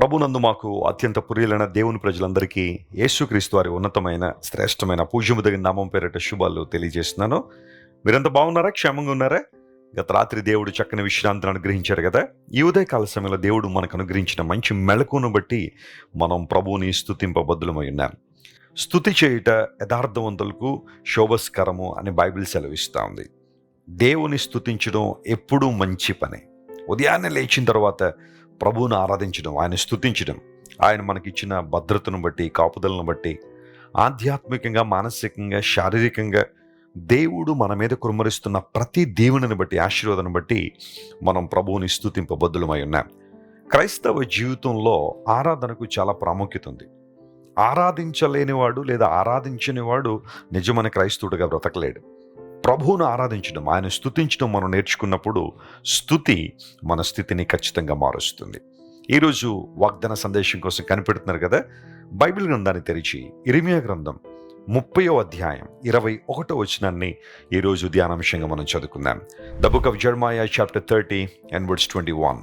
ప్రభునందు మాకు అత్యంత ప్రియులైన దేవుని ప్రజలందరికీ యేసుక్రీస్తు వారి ఉన్నతమైన శ్రేష్టమైన పూజ్యము తగిన నామం పేరిట శుభాలు తెలియజేస్తున్నాను. మీరంతా బాగున్నారా? క్షేమంగా ఉన్నారా? గత రాత్రి దేవుడు చక్కని విశ్రాంతిని అనుగ్రహించారు కదా. ఈ ఉదయకాల సమయంలో దేవుడు మనకు అనుగ్రహించిన మంచి మెళకువను బట్టి మనం ప్రభువుని స్తుతింపబద్దులమై ఉన్నాం. స్తుతి చేయుట యథార్థవంతులకు శోభస్కరము అని బైబిల్ సెలవిస్తూ ఉంది. దేవుని స్తుతించడం ఎప్పుడూ మంచి పని. ఉదయాన్నే లేచిన తర్వాత ప్రభువును ఆరాధించడం, ఆయన స్తుతించడం, ఆయన మనకిచ్చిన భద్రతను బట్టి, కాపుదలను బట్టి, ఆధ్యాత్మికంగా, మానసికంగా, శారీరకంగా దేవుడు మన మీద కుమ్మరిస్తున్న ప్రతి దీవెనను బట్టి, ఆశీర్వాదం బట్టి మనం ప్రభువుని స్తుతింపబద్దులమై ఉన్నాం. క్రైస్తవ జీవితంలో ఆరాధనకు చాలా ప్రాముఖ్యత ఉంది. ఆరాధించలేనివాడు లేదా ఆరాధించనివాడు నిజమైన క్రైస్తవుడిగా బ్రతకలేడు. ప్రభువును ఆరాధించడం, ఆయన స్తుతించడం మనం నేర్చుకున్నప్పుడు స్తుతి మన స్థితిని ఖచ్చితంగా మారుస్తుంది. ఈరోజు వాగ్దాన సందేశం కోసం కనిపెడుతున్నారు కదా. బైబిల్ గ్రంథాన్ని తెరిచి ఇర్మీయా గ్రంథం 30వ అధ్యాయం 21వ వచనాన్ని ఈరోజు ధ్యానాంశంగా మనం చదువుకుందాం. The book of జెర్మయా chapter 30 and verse 21.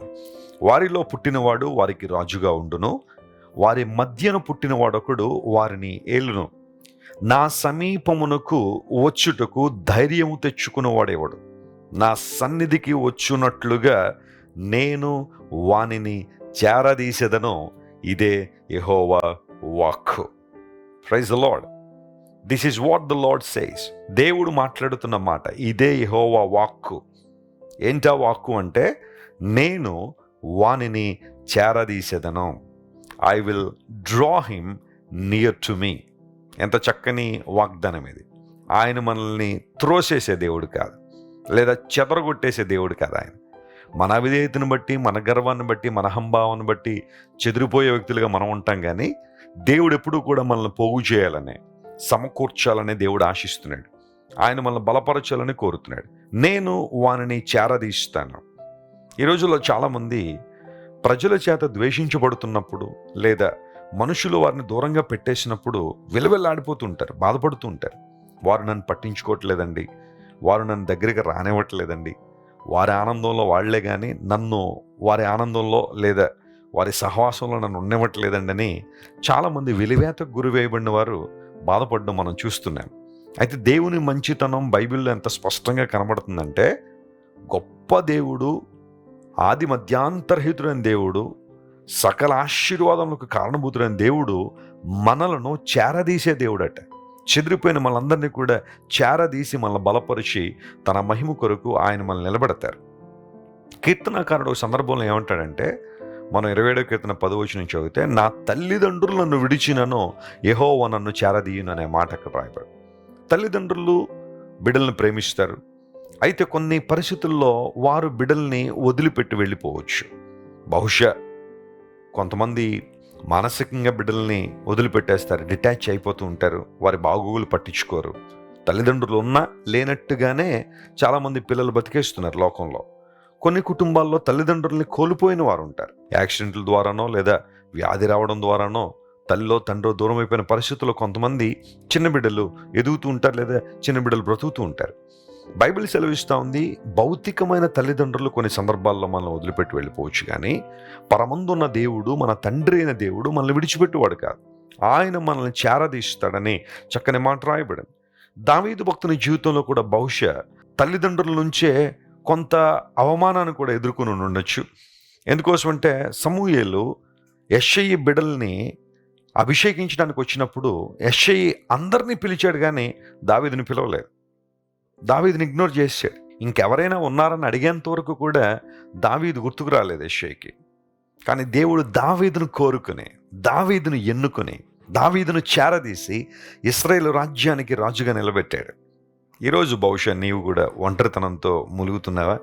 వారిలో పుట్టినవాడు వారికి రాజుగా ఉండును, వారి మధ్యన పుట్టినవాడొకడు వారిని ఏలును. నా సమీపమునకు వచ్చుటకు ధైర్యము తెచ్చుకున్నవాడేవాడు, నా సన్నిధికి వచ్చునట్లుగా నేను వానిని చేరదీసెదను. ఇదే యెహోవా వాక్కు. Praise the Lord. This is what the Lord says. దేవుడు మాట్లాడుతున్న మాట ఇదే యెహోవా వాక్కు. ఏంటా వాక్కు అంటే, నేను వానిని చేరదీసెదను. I will draw him near to me. ఎంత చక్కని వాగ్దానం ఇది. ఆయన మనల్ని త్రోసేసే దేవుడు కాదు, లేదా చెదరగొట్టేసే దేవుడు కాదు. ఆయన మన అవిధేయతను బట్టి, మన గర్వాన్ని బట్టి, మన అహంభావాన్ని బట్టి చెదిరిపోయే వ్యక్తులుగా మనం ఉంటాం. కానీ దేవుడు ఎప్పుడూ కూడా మనల్ని పోగు చేయాలనే, సమకూర్చాలనే దేవుడు ఆశిస్తున్నాడు. ఆయన మనల్ని బలపరచాలని కోరుతున్నాడు. నేను వానిని చేరదీస్తాను. ఈ రోజుల్లో చాలామంది ప్రజల చేత ద్వేషించబడుతున్నప్పుడు, లేదా మనుషులు వారిని దూరంగా పెట్టేసినప్పుడు విలవిల్లాడిపోతూ ఉంటారు, బాధపడుతూ ఉంటారు. వారు నన్ను పట్టించుకోవట్లేదండి, వారు నన్ను దగ్గరికి రానివ్వట్లేదండి, వారి ఆనందంలో వాళ్లే కానీ నన్ను వారి ఆనందంలో లేదా వారి సహవాసంలో నన్ను ఉండనివ్వట్లేదండి అని చాలామంది వెలివేతకు గురివేయబడిన వారు బాధపడడం మనం చూస్తున్నాం. అయితే దేవుని మంచితనం బైబిల్లో ఎంత స్పష్టంగా కనబడుతుందంటే, గొప్ప దేవుడు, ఆది మధ్యాంతరహితుడైన దేవుడు, సకల ఆశీర్వాదములకు కారణభూతుడైన దేవుడు మనలను చేరదీసే దేవుడట. చెదిరిపోయిన మనందరినీ కూడా చేరదీసి మనల్ని బలపరిచి తన మహిమ కొరకు ఆయన మనల్ని నిలబెడతారు. కీర్తనకారుడు సందర్భంలో ఏమంటాడంటే, మనం 27వ కీర్తన 10వ వచనం చదివితే, నా తల్లిదండ్రులు నన్ను విడిచినను యెహోవా నన్ను చేరదీయును అనే మాట అక్కడ రాయబడు. తల్లిదండ్రులు బిడ్డలను ప్రేమిస్తారు. అయితే కొన్ని పరిస్థితుల్లో వారు బిడ్డల్ని వదిలిపెట్టి వెళ్ళిపోవచ్చు. బహుశా కొంతమంది మానసికంగా బిడ్డల్ని వదిలిపెట్టేస్తారు, డిటాచ్ అయిపోతూ ఉంటారు, వారి బాగోగులు పట్టించుకోరు. తల్లిదండ్రులు ఉన్నా లేనట్టుగానే చాలామంది పిల్లలు బతికేస్తున్నారు లోకంలో. కొన్ని కుటుంబాల్లో తల్లిదండ్రుల్ని కోల్పోయిన వారు ఉంటారు. యాక్సిడెంట్ల ద్వారానో లేదా వ్యాధి రావడం ద్వారానో తల్లిలో తండ్రో దూరం అయిపోయిన పరిస్థితుల్లో కొంతమంది చిన్న బిడ్డలు ఎదుగుతూ ఉంటారు, లేదా చిన్న బిడ్డలు బ్రతుకుతూ ఉంటారు. బైబిల్ సెలవిస్తూ ఉంది, భౌతికమైన తల్లిదండ్రులు కొన్ని సందర్భాల్లో మనల్ని వదిలిపెట్టి వెళ్ళిపోవచ్చు, కానీ పరమందున్న దేవుడు, మన తండ్రి అయిన దేవుడు మనల్ని విడిచిపెట్టేవాడు కాదు. ఆయన మనల్ని చేరదీస్తాడని చక్కని మాట రాయబడింది. దావీదు భక్తుని జీవితంలో కూడా బహుశా తల్లిదండ్రుల నుంచే కొంత అవమానాన్ని కూడా ఎదుర్కొని ఉండొచ్చు. ఎందుకోసమంటే, సమూయేలు యెష్షయి బిడ్డల్ని అభిషేకించడానికి వచ్చినప్పుడు యెష్షయి అందరినీ పిలిచాడు, కానీ దావీదుని పిలవలేదు. దావీదుని ఇగ్నోర్ చేశాడు. ఇంకెవరైనా ఉన్నారని అడిగేంత వరకు కూడా దావీదు గుర్తుకు రాలేదు యెష్షయికి. కానీ దేవుడు దావీదును కోరుకుని, దావీదును ఎన్నుకొని, దావీదును చేరదీసి ఇశ్రాయేలు రాజ్యానికి రాజుగా నిలబెట్టాడు. ఈరోజు బహుశా నీవు కూడా ఒంటరితనంతో ములుగుతున్నావా?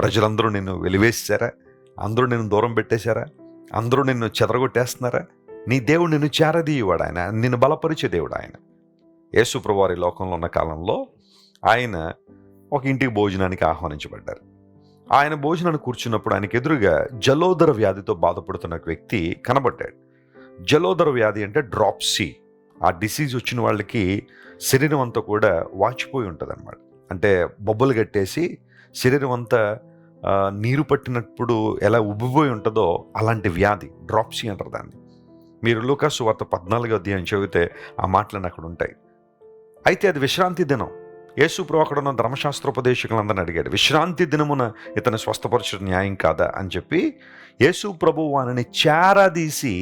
ప్రజలందరూ నిన్ను వెలివేశారా? అందరూ నిన్ను దూరం పెట్టేశారా? అందరూ నిన్ను చెదరగొట్టేస్తున్నారా? నీ దేవుడు నిన్ను చేరదీయవాడు, ఆయన నిన్ను బలపరిచే దేవుడు. ఆయన యేసు ప్రభువారి లోకంలో ఉన్న కాలంలో ఆయన ఒక ఇంటికి భోజనానికి ఆహ్వానించబడ్డారు. ఆయన భోజనాన్ని కూర్చున్నప్పుడు ఆయనకు ఎదురుగా జలోదర వ్యాధితో బాధపడుతున్న వ్యక్తి కనబడ్డాడు. జలోదర వ్యాధి అంటే డ్రాప్సీ. ఆ డిసీజ్ వచ్చిన వాళ్ళకి శరీరం అంతా కూడా వాచిపోయి ఉంటుంది అన్నమాట. అంటే బొబ్బలు కట్టేసి శరీరం అంతా నీరు పట్టినప్పుడు ఎలా ఉబ్బిపోయి ఉంటుందో అలాంటి వ్యాధి, డ్రాప్సీ అంటారు దాన్ని. మీరు లూకాసు వార్త 14వ అధ్యాయం చదివితే ఆ మాటలను అక్కడ ఉంటాయి. అయితే అది విశ్రాంతి దినం. యేసు ప్రభు అక్కడ ఉన్న ధర్మశాస్త్రోపదేశకులందరిని అడిగాడు, విశ్రాంతి దినమున ఇతను స్వస్థపరచడం న్యాయం కాదా అని చెప్పి యేసు ప్రభు వారిని చేరదీసి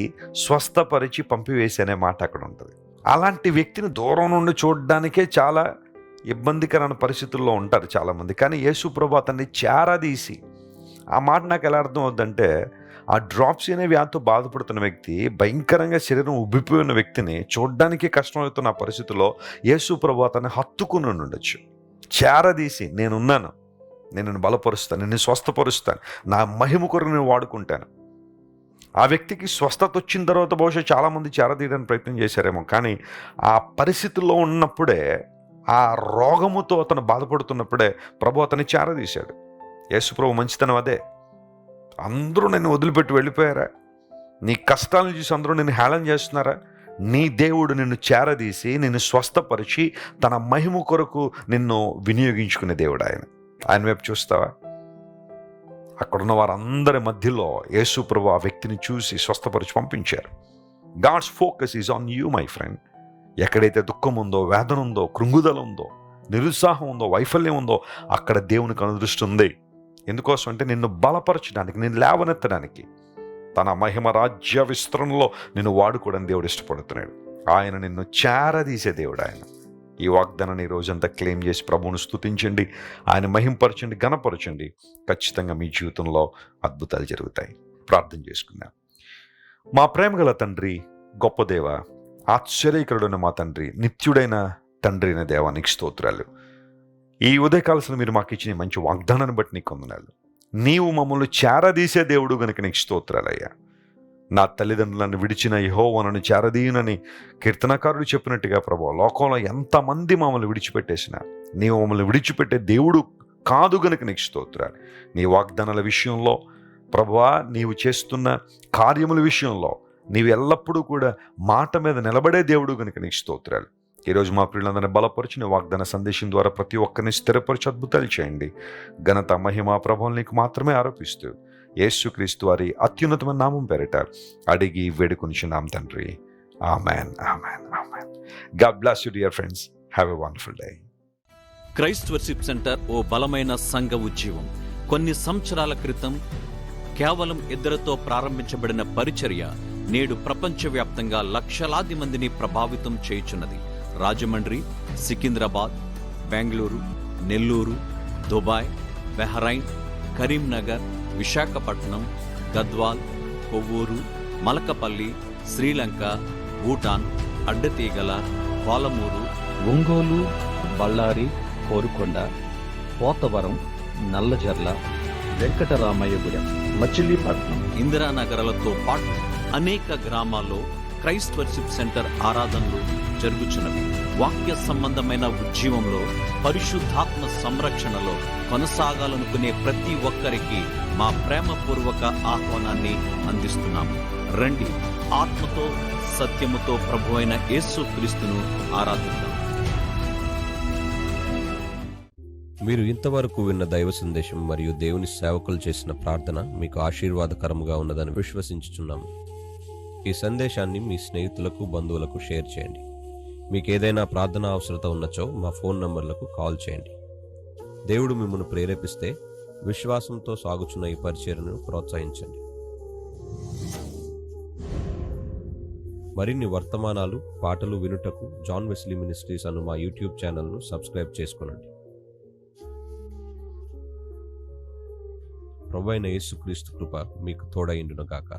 స్వస్థపరిచి పంపివేసి అనే మాట అక్కడ ఉంటుంది. అలాంటి వ్యక్తిని దూరం నుండి చూడడానికే చాలా ఇబ్బందికరమైన పరిస్థితుల్లో ఉంటారు చాలామంది. కానీ యేసు ప్రభు అతన్ని చేరదీసి, ఆ మాట నాకు ఎలా అర్థం అవుద్దంటే, ఆ డ్రాప్సీ అనే వ్యాధితో బాధపడుతున్న వ్యక్తి, భయంకరంగా శరీరం ఉబ్బిపోయిన వ్యక్తిని చూడ్డానికి కష్టమవుతున్న ఆ పరిస్థితుల్లో యేసు ప్రభు అతన్ని హత్తుకుని ఉండొచ్చు. చేరదీసి, నేనున్నాను, నేను నిన్ను బలపరుస్తాను, నిన్ను స్వస్థపరుస్తాను, నా మహిమ కొరకు నేను వాడుకుంటాను. ఆ వ్యక్తికి స్వస్థత వచ్చిన తర్వాత బహుశా చాలామంది చేరదీయడానికి ప్రయత్నం చేశారేమో, కానీ ఆ పరిస్థితుల్లో ఉన్నప్పుడే, ఆ రోగముతో అతను బాధపడుతున్నప్పుడే ప్రభు అతన్ని చేరదీశాడు. యేసు ప్రభు మంచితనం అదే. అందరూ నిన్ను వదిలిపెట్టి వెళ్ళిపోయారా? నీ కష్టాలను చూసి అందరూ నిన్ను హేళన చేస్తున్నారా? నీ దేవుడు నిన్ను చేరదీసి నిన్ను స్వస్థపరిచి తన మహిమ కొరకు నిన్ను వినియోగించుకునే దేవుడు ఆయన వైపు చూస్తావా? అక్కడున్న వారందరి మధ్యలో యేసు ప్రభు ఆ వ్యక్తిని చూసి స్వస్థపరిచి పంపించారు. God's focus is on you my friend. ఎక్కడైతే దుఃఖం ఉందో, వేదన ఉందో, కృంగుదల ఉందో, నిరుత్సాహం ఉందో, వైఫల్యం ఉందో, అక్కడ దేవునికి అనుదృష్టి ఉంది. ఎందుకోసం అంటే నిన్ను బలపరచడానికి, నిన్ను లేవనెత్తడానికి, తన మహిమ రాజ్య విస్తరణలో నిన్ను వాడుకోవడానికి దేవుడు ఇష్టపడుతున్నాడు. ఆయన నిన్ను చేరదీసే దేవుడు. ఆయన ఈ వాగ్దానాన్ని ఈ రోజంతా క్లెయిమ్ చేసి ప్రభువును స్తుతించండి, ఆయన మహింపరచండి, ఘనపరచండి. ఖచ్చితంగా మీ జీవితంలో అద్భుతాలు జరుగుతాయి. ప్రార్థన చేసుకుందాం. మా ప్రేమగల తండ్రి, గొప్ప దేవ, ఆశ్చర్యకరుడైన మా తండ్రి, నిత్యుడైన తండ్రి అయిన దేవా, నీకు స్తోత్రాలు. ఈ ఉదయకాలసిన మీరు మాకు ఇచ్చిన మంచి వాగ్దానాన్ని బట్టి నీకు వందనాలు. నీవు మమ్మల్ని చేరదీసే దేవుడు గనుక నీకు స్తోత్రాలయ్యా. నా తల్లిదండ్రులను విడిచిన యెహోవా నన్ను చేరదీయునని కీర్తనకారుడు చెప్పినట్టుగా ప్రభువా, లోకంలో ఎంతమంది మమ్మల్ని విడిచిపెట్టేసినా నీవు మమ్మల్ని విడిచిపెట్టే దేవుడు కాదు గనుక నీకు స్తోత్రాలు. నీ వాగ్దానాల విషయంలో ప్రభువా, నీవు చేస్తున్న కార్యముల విషయంలో నీవు ఎల్లప్పుడూ కూడా మాట మీద నిలబడే దేవుడు గనుక నీకు స్తోత్రాలు. ఈరోజు మా ప్రియులందరినీ బలపరిచిన వాగ్దాన సందేశం ద్వారా ప్రతి ఒక్కరిని స్థిరపరిచి అద్భుతాలు చేయండి. ఘనత, మహిమ, ప్రభావం నీకు మాత్రమే ఆరోపిస్తూ యేసుక్రీస్తు వారి అత్యున్నతమైన నామం పేరిట అడిగి వేడుకొనిచున్నాం తండ్రి. Amen, amen, amen. God bless you dear friends. Have a wonderful day. Christ Worship Centre ఓ బలమైన సంఘ ఉద్యమం. కొన్ని సంవత్సరాల క్రితం కేవలం 2తో ప్రారంభించబడిన పరిచర్య నేడు ప్రపంచవ్యాప్తంగా లక్షలాది మందిని ప్రభావితం చేయుచున్నది. రాజమండ్రి, సికింద్రాబాద్, బెంగళూరు, నెల్లూరు, దుబాయ్, బెహ్రైన్, కరీంనగర్, విశాఖపట్నం, గద్వాల్, కొవ్వూరు, మలకపల్లి, శ్రీలంక, భూటాన్, అడ్డతీగల, పాలమూరు, ఒంగోలు, బళ్ళారి, కోరుకొండ, పోతవరం, నల్లజర్ల, వెంకటరామయ్యగూడెం, మచిలీపట్నం, ఇందిరానగర్లతో పాటు అనేక గ్రామాల్లో క్రైస్ట్ వర్షిప్ సెంటర్ ఆరాధనలు జరుగుచున్నవి. వాక్య సంబంధమైన ఉద్యమంలో, పరిశుద్ధాత్మ సంరక్షణలో కొనసాగాలనుకునే ప్రతి ఒక్కరికి మా ప్రేమపూర్వక ఆహ్వానాన్ని అందిస్తున్నాము. రండి, ఆత్మతో సత్యముతో ప్రభువైన యేసుక్రీస్తును ఆరాధిద్దాం. మీరు ఇంతవరకు విన్న దైవ సందేశం మరియు దేవుని సేవకులు చేసిన ప్రార్థన మీకు ఆశీర్వాదకరముగా ఉన్నదని విశ్వసించుచున్నాము. ఈ సందేశాన్ని మీ స్నేహితులకు, బంధువులకు షేర్ చేయండి. మీకు ఏదైనా ప్రార్థన అవసరత ఉన్నచో మా ఫోన్ నంబర్లకు కాల్ చేయండి. దేవుడు మిమ్మల్ని ప్రేరేపిస్తే విశ్వాసంతో సాగుచున్న ఈ పరిచర్యను ప్రోత్సహించండి. మరిన్ని వర్తమానాలు, పాటలు వినుటకు జాన్ వెస్లీ మినిస్ట్రీస్ అను మా యూట్యూబ్ ఛానల్ను సబ్స్క్రైబ్ చేసుకొనండి. ప్రభువైన యేసుక్రీస్తు కృప మీకు తోడైండును గాక.